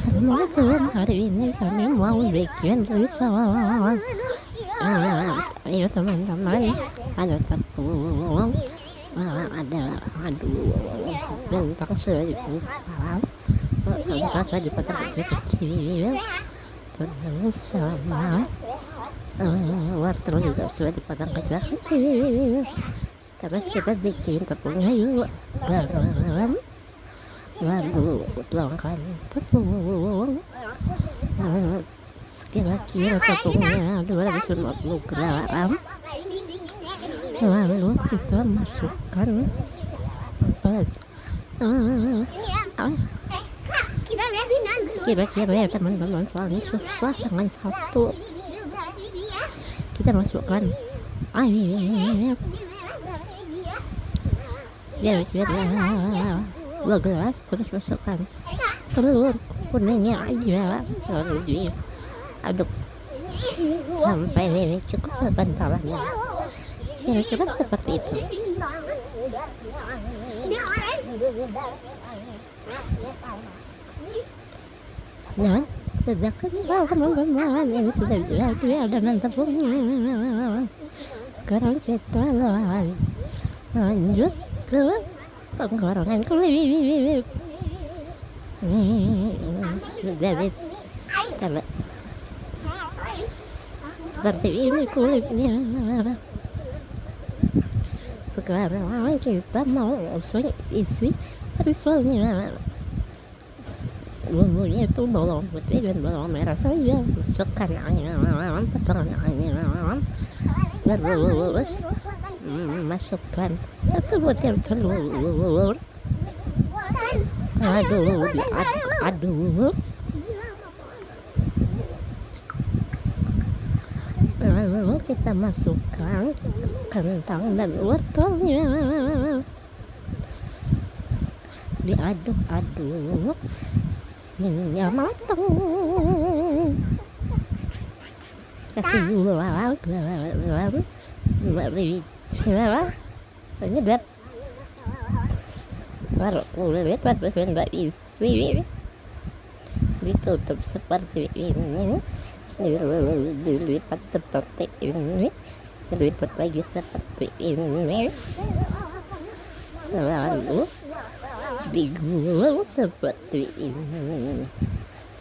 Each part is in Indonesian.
Assalamualaikum, hari ini kami mau bikin risol. Ayo teman-teman, ada tepung, ada bentang seribu palas, bentang saya dipotong kecil-kecil, terus sama wortel juga sudah dipotong kecil-kecil. Terus kita bikin tepungnya yuk, garam, lalu tuangkan tepung, kira-kira tepungnya 250 gram, lalu kita masukkan kira-kira ya teman-teman, soalnya susah dengan satu. Kita masukkan air kira-kira 2 gelas, terus masukkan telur kuningnya aja, lalu diaduk sampai cukup kebentalannya, kira-kira seperti itu. Nah, sudah kental teman-teman, ini sudah jadi adonan tepungnya. Sekarang kita lanjut ke penggorengan kulit. Jadi seperti ini kulitnya. Sekarang kita mau isi risolnya. Bumbunya itu bawang putih dan bawang merah saja. Masukkan ayam, potongan ayam, terus masukkan 1 butir telur, diaduk-aduk, lalu kita masukkan kentang dan wortelnya, diaduk-aduk hingga matang. Kasih gula, beri penyedap, taruh kulit, terus tidak isi, ditutup seperti ini, dilipat seperti ini, dilipat lagi seperti ini, lalu digulung seperti ini.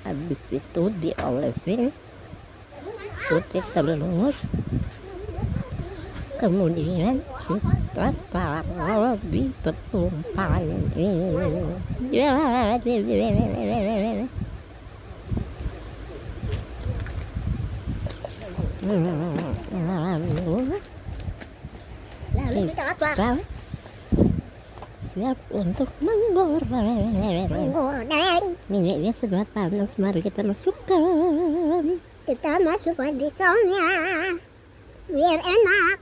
Habis itu diolesin putih telur, kemudian kita taruh di tepung panis. Lalu kita siap untuk menggoreng. Minyaknya sudah panas, mari kita masukkan. Kita masukkan risolnya biar enak.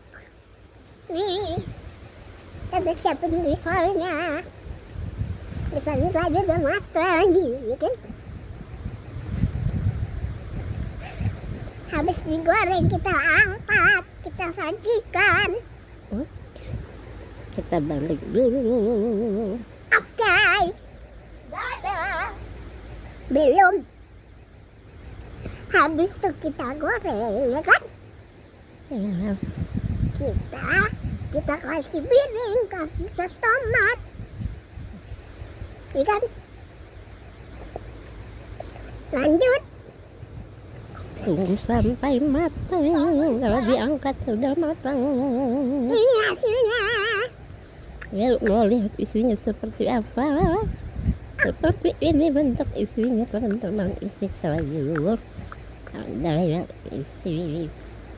Nih, kita siapin risolnya. Risolnya tadi udah matang, gitu. Habis digoreng kita angkat, kita sajikan. Kita balik dulu. Oke. Belum. Habis itu kita goreng, ya kan? Kita kasih piring, kasih sos tomat, ya kan? Lanjut. Tunggu sampai matang. Kalau diangkat sudah matang. Ini hasilnya. Ya, mau lihat isinya seperti apa? Seperti ini bentuk isinya teman-teman. Isi sayur, ada yang isi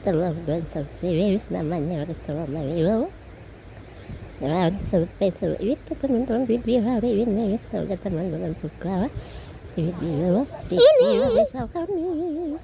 telur dan sosis, namanya risol mayo. Dan sampai itu teman-teman video hari ini. Semoga teman-teman suka video ini risol kami.